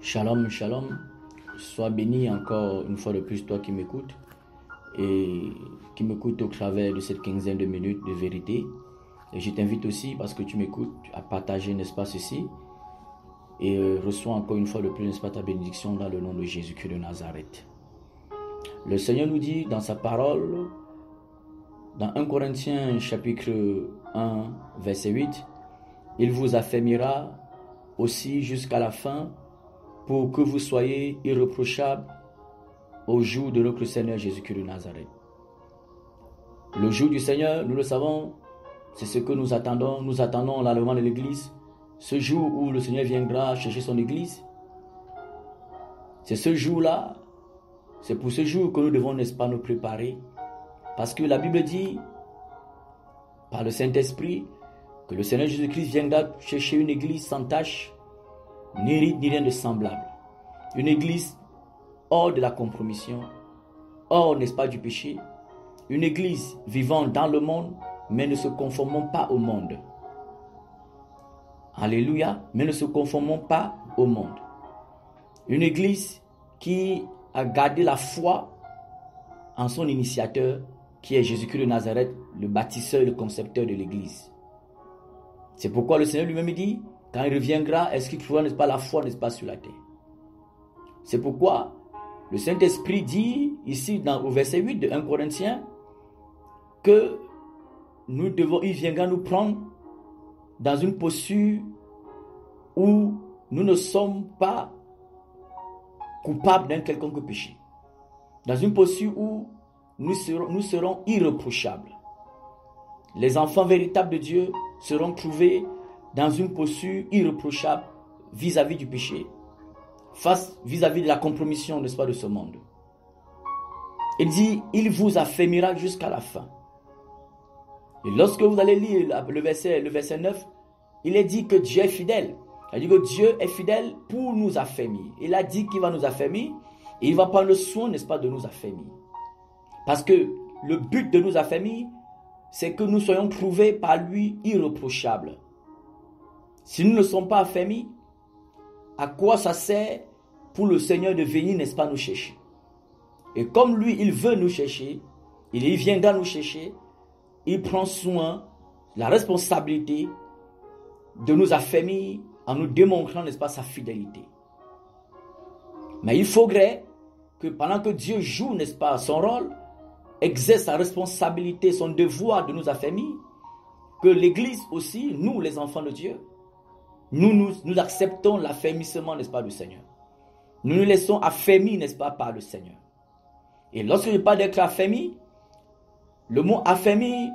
Shalom, shalom. Sois béni encore une fois de plus, toi qui m'écoutes et qui m'écoutes au travers de cette quinzaine de minutes de vérité. Et je t'invite aussi, parce que tu m'écoutes, à partager, n'est-ce pas, ceci. Et reçois encore une fois de plus, n'est-ce pas, ta bénédiction dans le nom de Jésus-Christ de Nazareth. Le Seigneur nous dit dans sa parole, dans 1 Corinthiens chapitre 1, verset 8, « Il vous affermira aussi jusqu'à la fin, pour que vous soyez irréprochables au jour de notre Seigneur Jésus-Christ de Nazareth. » Le jour du Seigneur, nous le savons, c'est ce que nous attendons. Nous attendons l'enlèvement de l'Église. Ce jour où le Seigneur viendra chercher son Église. C'est ce jour-là, c'est pour ce jour que nous devons, n'est-ce pas, nous préparer. Parce que la Bible dit, par le Saint-Esprit, que le Seigneur Jésus-Christ viendra chercher une Église sans tache, ni rite, ni rien de semblable. Une église hors de la compromission, hors, n'est-ce pas, du péché. Une église vivant dans le monde, mais ne se conformant pas au monde. Alléluia, mais ne se conformant pas au monde. Une église qui a gardé la foi en son initiateur, qui est Jésus-Christ de Nazareth, le bâtisseur et le concepteur de l'église. C'est pourquoi le Seigneur lui-même dit, quand il reviendra, est-ce qu'il trouvera, n'est-ce pas, la foi, n'est-ce pas, sur la terre. C'est pourquoi le Saint-Esprit dit ici au verset 8 de 1 Corinthiens que il viendra nous prendre dans une posture où nous ne sommes pas coupables d'un quelconque péché. Dans une posture où nous serons irréprochables. Les enfants véritables de Dieu seront trouvés dans une posture irréprochable vis-à-vis du péché, face vis-à-vis de la compromission, n'est-ce pas, de ce monde. Il dit, il vous affermira jusqu'à la fin. Et lorsque vous allez lire le verset 9, il est dit que Dieu est fidèle. Il dit que Dieu est fidèle pour nous affermir. Il a dit qu'il va nous affermir et il va prendre le soin, n'est-ce pas, de nous affermir. Parce que le but de nous affermir, c'est que nous soyons trouvés par lui irréprochables. Si nous ne sommes pas affermis, à quoi ça sert pour le Seigneur de venir, n'est-ce pas, nous chercher? Et comme lui, il veut nous chercher, il viendra nous chercher, il prend soin, la responsabilité de nous affermir en nous démontrant, n'est-ce pas, sa fidélité. Mais il faudrait que pendant que Dieu joue, n'est-ce pas, son rôle, exerce sa responsabilité, son devoir de nous affermir, que l'Église aussi, nous les enfants de Dieu, nous acceptons l'affermissement, n'est-ce pas, du Seigneur. Nous nous laissons affermir, n'est-ce pas, par le Seigneur. Et lorsque je parle d'être affermi, le mot affermi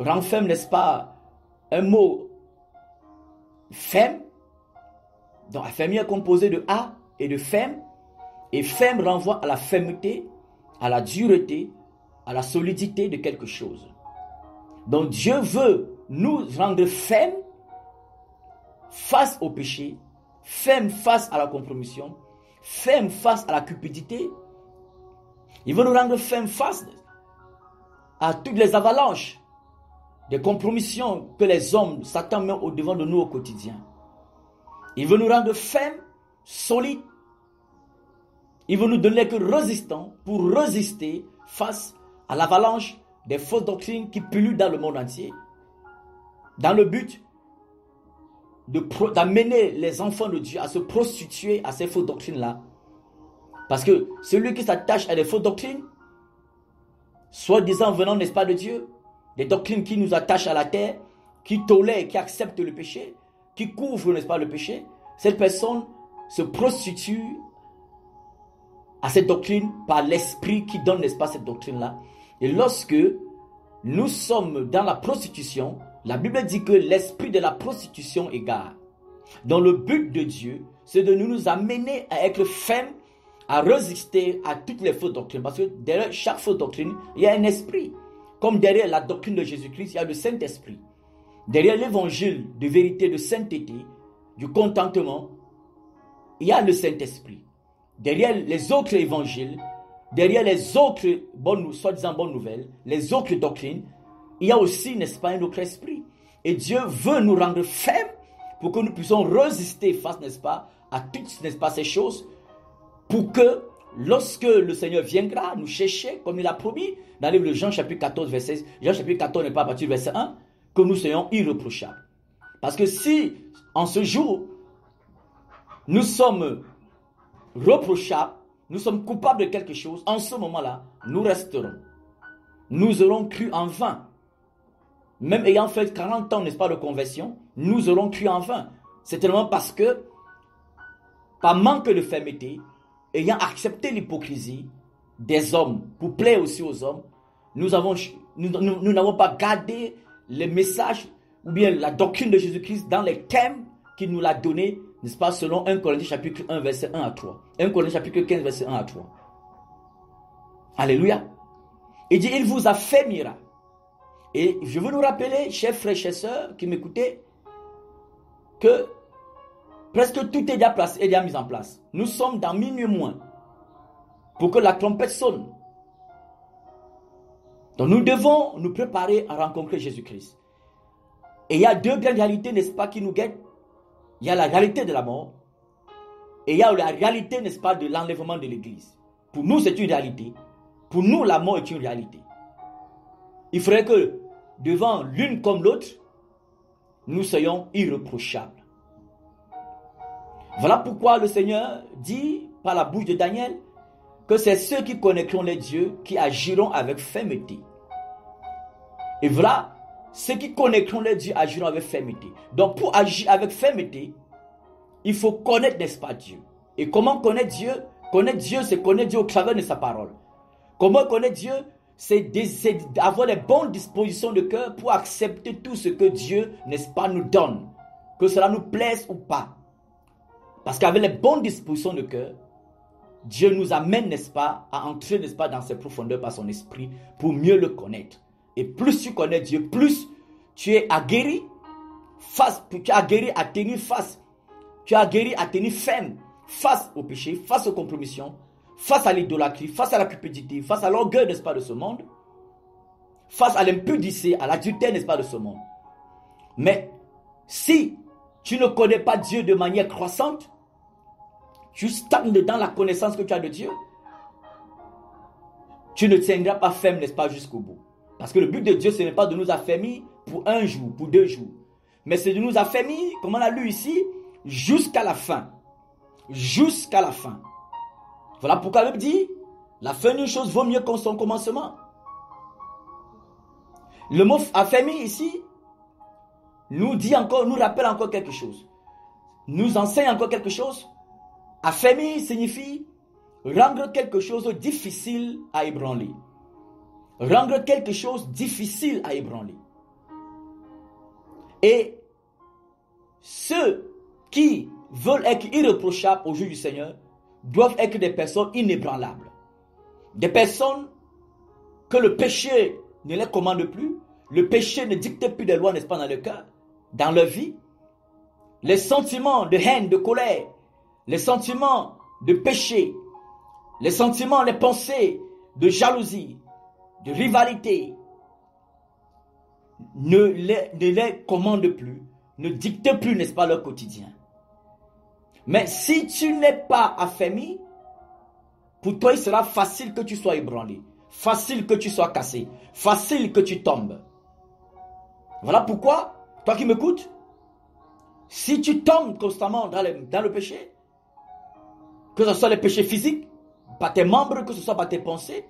renferme, n'est-ce pas, un mot ferme. Donc affermi est composé de A et de ferme. Et ferme renvoie à la fermeté, à la dureté, à la solidité de quelque chose. Donc Dieu veut nous rendre fermes face au péché, ferme face à la compromission, ferme face à la cupidité. Il veut nous rendre ferme face à toutes les avalanches des compromissions que les hommes, Satan met au devant de nous au quotidien. Il veut nous rendre fermes, solides. Il veut nous donner que résistants pour résister face à l'avalanche des fausses doctrines qui pullulent dans le monde entier, dans le but d'amener les enfants de Dieu à se prostituer à ces fausses doctrines-là. Parce que celui qui s'attache à des fausses doctrines, soi-disant venant, n'est-ce pas, de Dieu, des doctrines qui nous attachent à la terre, qui tolèrent, qui acceptent le péché, qui couvrent, n'est-ce pas, le péché, cette personne se prostitue à cette doctrine par l'esprit qui donne, n'est-ce pas, cette doctrine-là. Et lorsque nous sommes dans la prostitution, la Bible dit que l'esprit de la prostitution égare. Donc le but de Dieu, c'est de nous amener à être fermes, à résister à toutes les fausses doctrines. Parce que derrière chaque fausse doctrine, il y a un esprit. Comme derrière la doctrine de Jésus-Christ, il y a le Saint-Esprit. Derrière l'évangile de vérité, de sainteté, du contentement, il y a le Saint-Esprit. Derrière les autres évangiles, derrière les autres soi-disant bonnes nouvelles, les autres doctrines, il y a aussi, n'est-ce pas, un autre esprit. Et Dieu veut nous rendre fermes pour que nous puissions résister face, n'est-ce pas, à toutes, n'est-ce pas, ces choses, pour que lorsque le Seigneur viendra nous chercher, comme il a promis, dans le livre de Jean chapitre 14, verset 16, Jean chapitre 14 n'est pas à partir du verset 1, que nous soyons irréprochables. Parce que si, en ce jour, nous sommes reprochables, nous sommes coupables de quelque chose, en ce moment-là, nous resterons. Nous aurons cru en vain. Même ayant fait 40 ans, n'est-ce pas, de conversion, nous aurons cru en vain. C'est tellement parce que, par manque de fermeté, ayant accepté l'hypocrisie des hommes, pour plaire aussi aux hommes, nous n'avons pas gardé les messages ou bien la doctrine de Jésus-Christ dans les thèmes qu'il nous l'a donné, n'est-ce pas, selon 1 Corinthiens chapitre 1, verset 1 à 3. 1 Corinthiens chapitre 15, verset 1 à 3. Alléluia. Il dit, il vous affermira. Et je veux nous rappeler, chers frères, chères sœurs qui m'écoutez, que presque tout est déjà mis en place. Nous sommes dans minuit moins pour que la trompette sonne. Donc nous devons nous préparer à rencontrer Jésus-Christ. Et il y a deux grandes réalités, n'est-ce pas, qui nous guettent. Il y a la réalité de la mort et il y a la réalité, n'est-ce pas, de l'enlèvement de l'Église. Pour nous, c'est une réalité. Pour nous, la mort est une réalité. Il faudrait que devant l'une comme l'autre, nous soyons irréprochables. Voilà pourquoi le Seigneur dit par la bouche de Daniel que c'est ceux qui connaîtront les dieux qui agiront avec fermeté. Et voilà, ceux qui connaîtront les dieux agiront avec fermeté. Donc pour agir avec fermeté, il faut connaître, n'est-ce pas, Dieu. Et comment connaître Dieu? Connaître Dieu, c'est connaître Dieu au travers de sa parole. Comment connaître Dieu? C'est avoir les bonnes dispositions de cœur pour accepter tout ce que Dieu, n'est-ce pas, nous donne. Que cela nous plaise ou pas. Parce qu'avec les bonnes dispositions de cœur, Dieu nous amène, n'est-ce pas, à entrer, n'est-ce pas, dans ses profondeurs par son esprit pour mieux le connaître. Et plus tu connais Dieu, plus tu es aguerri tu es aguerri à tenir face, tu es aguerri à tenir ferme face au péché, face aux compromissions, face à l'idolâtrie, face à la cupidité, face à l'orgueil, n'est-ce pas, de ce monde, face à l'impudicité, à l'adultère, n'est-ce pas, de ce monde. Mais si tu ne connais pas Dieu de manière croissante, tu stagnes dans la connaissance que tu as de Dieu, tu ne tiendras pas ferme, n'est-ce pas, jusqu'au bout. Parce que le but de Dieu, ce n'est pas de nous affermir pour un jour, pour 2 jours. Mais c'est de nous affermir, comme on l'a lu ici, jusqu'à la fin. Jusqu'à la fin. Voilà pourquoi la Bible dit, la fin d'une chose vaut mieux que son commencement. Le mot affermir ici nous rappelle encore quelque chose. Nous enseigne encore quelque chose. Affermir signifie rendre quelque chose difficile à ébranler. Rendre quelque chose difficile à ébranler. Et ceux qui veulent être irréprochables au jour du Seigneur doivent être des personnes inébranlables. Des personnes que le péché ne les commande plus. Le péché ne dicte plus des lois, n'est-ce pas, dans leur cœur, dans leur vie. Les sentiments de haine, de colère, les sentiments de péché, les sentiments, les pensées de jalousie, de rivalité, ne les commandent plus, ne dictent plus, n'est-ce pas, leur quotidien. Mais si tu n'es pas affermi, pour toi il sera facile que tu sois ébranlé, facile que tu sois cassé, facile que tu tombes. Voilà pourquoi, toi qui m'écoutes, si tu tombes constamment dans le péché, que ce soit les péchés physiques, par tes membres, que ce soit par tes pensées,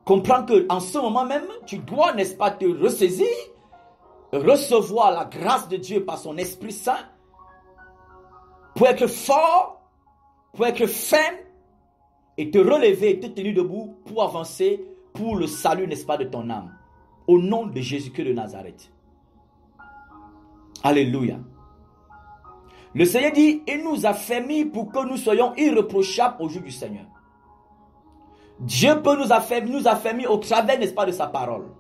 comprends qu'en ce moment même, tu dois, n'est-ce pas, te ressaisir, recevoir la grâce de Dieu par son Esprit Saint, pour être fort, pour être ferme, et te relever et te tenir debout pour avancer pour le salut, n'est-ce pas, de ton âme. Au nom de Jésus-Christ de Nazareth. Alléluia. Le Seigneur dit, il nous a fermis pour que nous soyons irréprochables au jour du Seigneur. Dieu peut nous affermir au travers, n'est-ce pas, de sa parole.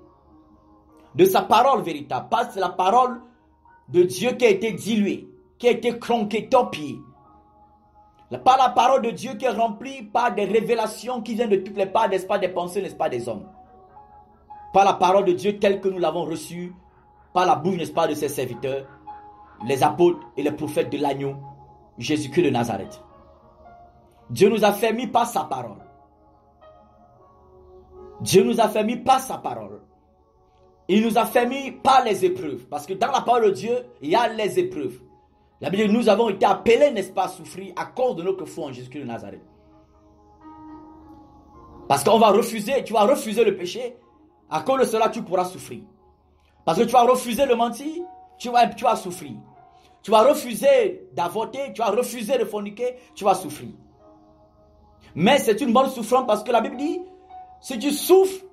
De sa parole véritable. Pas de la parole de Dieu qui a été diluée, qui a été tronquée, torpillée. Pas la parole de Dieu qui est remplie par des révélations qui viennent de toutes les parts, n'est-ce pas, des pensées, n'est-ce pas, des hommes. Pas la parole de Dieu telle que nous l'avons reçue par la bouche, n'est-ce pas, de ses serviteurs. les apôtres et les prophètes de l'agneau, Jésus-Christ de Nazareth. Dieu nous a fermis par sa parole. Dieu nous a fermis par sa parole. Il nous a fermis par les épreuves. Parce que dans la parole de Dieu, il y a les épreuves. La Bible dit, nous avons été appelés, n'est-ce pas, à souffrir à cause de notre foi en Jésus-Christ de Nazareth. Parce qu'on va refuser, tu vas refuser le péché. À cause de cela, tu pourras souffrir. Parce que tu vas refuser de mentir, tu vas souffrir. Tu vas refuser d'avorter, tu vas refuser de forniquer, tu vas souffrir. Mais c'est une bonne souffrance parce que la Bible dit, si tu souffres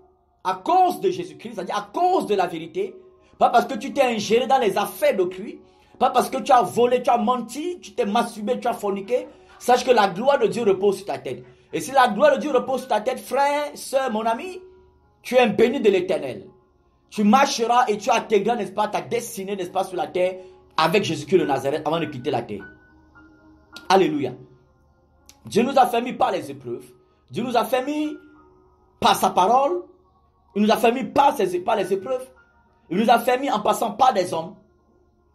à cause de Jésus-Christ, c'est-à-dire à cause de la vérité, pas parce que tu t'es ingéré dans les affaires d'autrui, pas parce que tu as volé, tu as menti, tu t'es masturbé, tu as forniqué, sache que la gloire de Dieu repose sur ta tête. Et si la gloire de Dieu repose sur ta tête, frère, soeur, mon ami, tu es un béni de l'Éternel. Tu marcheras et tu atteindras, n'est-ce pas, ta destinée, n'est-ce pas, sur la terre avec Jésus-Christ de Nazareth avant de quitter la terre. Alléluia. Dieu nous a fermis par les épreuves. Dieu nous a fermis par sa parole. Il nous a fermis par les épreuves. Il nous a fermis en passant par des hommes,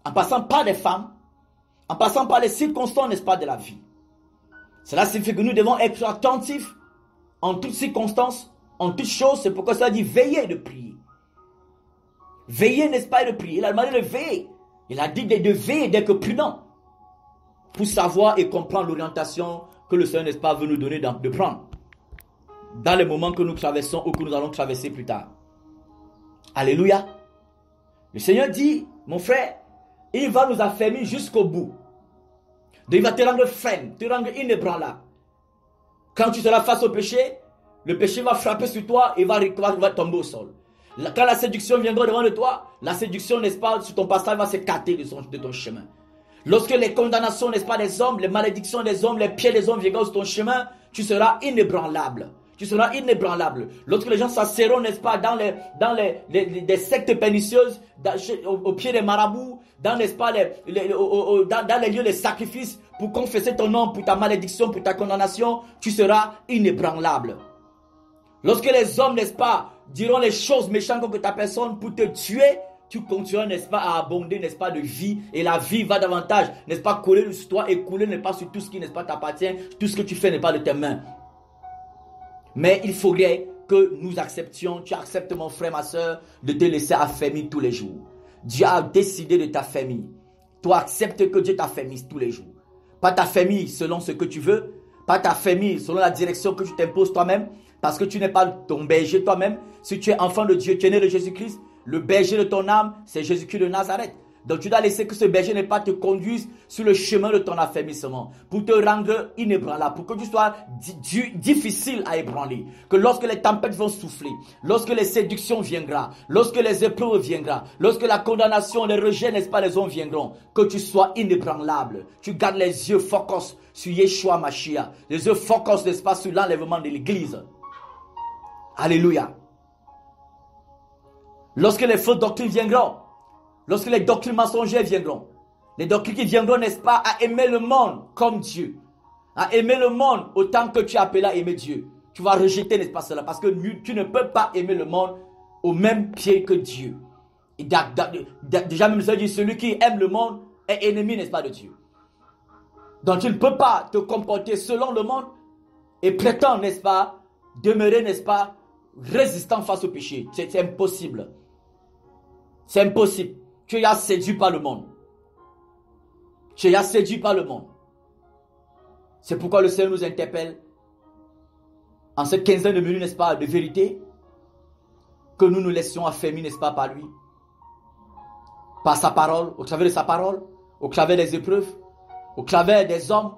en passant par des femmes, en passant par les circonstances, n'est-ce pas, de la vie. Cela signifie que nous devons être attentifs en toutes circonstances, en toutes choses. C'est pourquoi ça dit veiller et de prier. Veiller, n'est-ce pas, et de prier. Il a demandé de veiller. Il a dit de veiller, d'être prudent, pour savoir et comprendre l'orientation que le Seigneur, n'est-ce pas, veut nous donner de prendre dans les moments que nous traversons ou que nous allons traverser plus tard. Alléluia. Le Seigneur dit, mon frère, il va nous affermir jusqu'au bout. Il va te rendre ferme, te rendre inébranlable. Quand tu seras face au péché, le péché va frapper sur toi et va tomber au sol. Quand la séduction viendra devant de toi, la séduction, n'est-ce pas, sur ton passage va s'écarter de ton chemin. Lorsque les condamnations, n'est-ce pas, des hommes, les malédictions des hommes, les pieds des hommes viendront sur ton chemin, tu seras inébranlable. Tu seras inébranlable. Lorsque les gens s'asserront, n'est-ce pas, dans des sectes pernicieuses, au pied des marabouts, n'est-ce pas, dans les lieux de sacrifices, pour confesser ton nom, pour ta malédiction, pour ta condamnation, tu seras inébranlable. Lorsque les hommes, n'est-ce pas, diront les choses méchantes contre ta personne pour te tuer, tu continueras, n'est-ce pas, à abonder, n'est-ce pas, de vie. Et la vie va davantage, n'est-ce pas, couler sur toi et couler, n'est-ce pas, sur tout ce qui, n'est-ce pas, t'appartient. Tout ce que tu fais n'est pas de tes mains. Mais il faudrait que nous acceptions, tu acceptes, mon frère, ma soeur, de te laisser affermir tous les jours. Dieu a décidé de t'affermir. Toi, accepte que Dieu t'affermisse tous les jours. Pas t'affermir selon ce que tu veux, pas t'affermir selon la direction que tu t'imposes toi-même, parce que tu n'es pas ton berger toi-même. Si tu es enfant de Dieu, tu es né de Jésus-Christ, le berger de ton âme, c'est Jésus-Christ de Nazareth. Donc tu dois laisser que ce berger n'ait pas te conduise sur le chemin de ton affermissement, pour te rendre inébranlable, pour que tu sois difficile à ébranler. Que lorsque les tempêtes vont souffler, lorsque les séductions viendront, lorsque les épreuves viendront, lorsque la condamnation, les rejets, n'est-ce pas, les hommes viendront, que tu sois inébranlable. Tu gardes les yeux focus sur Yeshua Mashiach, les yeux focus, n'est-ce pas, sur l'enlèvement de l'église. Alléluia. Lorsque les fausses doctrines viendront, lorsque les doctrines mensongères viendront, les doctrines qui viendront, n'est-ce pas, à aimer le monde comme Dieu, à aimer le monde autant que tu es appelé à aimer Dieu, tu vas rejeter, n'est-ce pas, cela, parce que tu ne peux pas aimer le monde au même pied que Dieu. Et déjà même ça dit, celui qui aime le monde est ennemi, n'est-ce pas, de Dieu. Donc tu ne peux pas te comporter selon le monde et prétendre, n'est-ce pas, demeurer, n'est-ce pas, résistant face au péché. C'est impossible. C'est impossible. Tu es séduit par le monde. Tu es séduit par le monde. C'est pourquoi le Seigneur nous interpelle en cette quinzaine de minutes, n'est-ce pas, de vérité, que nous nous laissions affermir, n'est-ce pas, par lui. Par sa parole, au travers de sa parole, au travers des épreuves, au travers des hommes,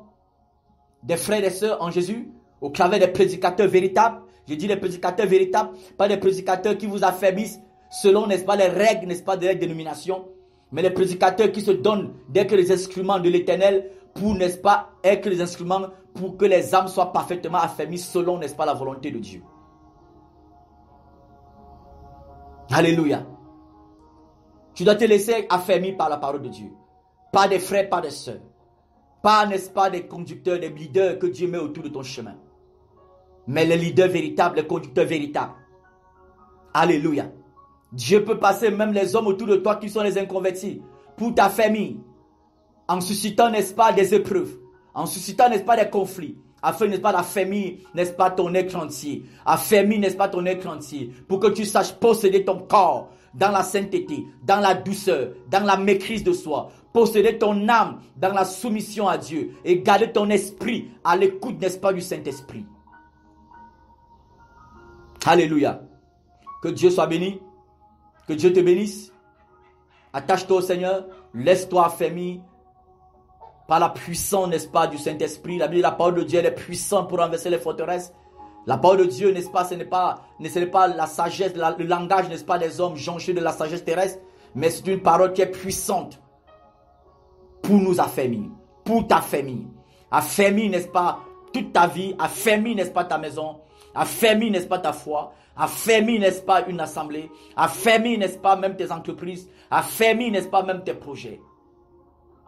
des frères et des sœurs en Jésus, au travers des prédicateurs véritables. Je dis les prédicateurs véritables, pas des prédicateurs qui vous affermissent selon, n'est-ce pas, les règles, n'est-ce pas, de la dénomination, mais les prédicateurs qui se donnent d'être les instruments de l'Éternel pour, n'est-ce pas, être les instruments pour que les âmes soient parfaitement affermies selon, n'est-ce pas, la volonté de Dieu. Alléluia. Tu dois te laisser affermir par la parole de Dieu. Pas des frères, pas des sœurs. Pas, n'est-ce pas, des conducteurs, des leaders que Dieu met autour de ton chemin. Mais les leaders véritables, les conducteurs véritables. Alléluia. Dieu peut passer même les hommes autour de toi qui sont les inconvertis pour t'affermir, en suscitant, n'est-ce pas, des épreuves, en suscitant, n'est-ce pas, des conflits, afin, n'est-ce pas, d'affermir, n'est-ce pas, ton être entier, affermir, n'est-ce pas, ton être entier, pour que tu saches posséder ton corps dans la sainteté, dans la douceur, dans la maîtrise de soi, posséder ton âme dans la soumission à Dieu et garder ton esprit à l'écoute, n'est-ce pas, du Saint-Esprit. Alléluia. Que Dieu soit béni, que Dieu te bénisse. Attache-toi au Seigneur, laisse-toi affermir par la puissance, n'est-ce pas, du Saint-Esprit. La Bible, la parole de Dieu, elle est puissante pour renverser les forteresses. La parole de Dieu, n'est-ce pas, ce n'est pas la sagesse, le langage, n'est-ce pas, des hommes jonchés de la sagesse terrestre, mais c'est une parole qui est puissante pour nous affermir, pour t'affermir. Affermir, n'est-ce pas, toute ta vie, affermir, n'est-ce pas, ta maison, affermir, n'est-ce pas, ta foi, affermir, n'est-ce pas, une assemblée, affermir, n'est-ce pas, même tes entreprises, affermir, n'est-ce pas, même tes projets.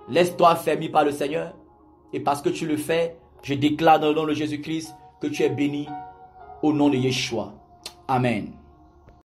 Laisse-toi affermir par le Seigneur, et parce que tu le fais, je déclare dans le nom de Jésus-Christ que tu es béni au nom de Yeshua. Amen.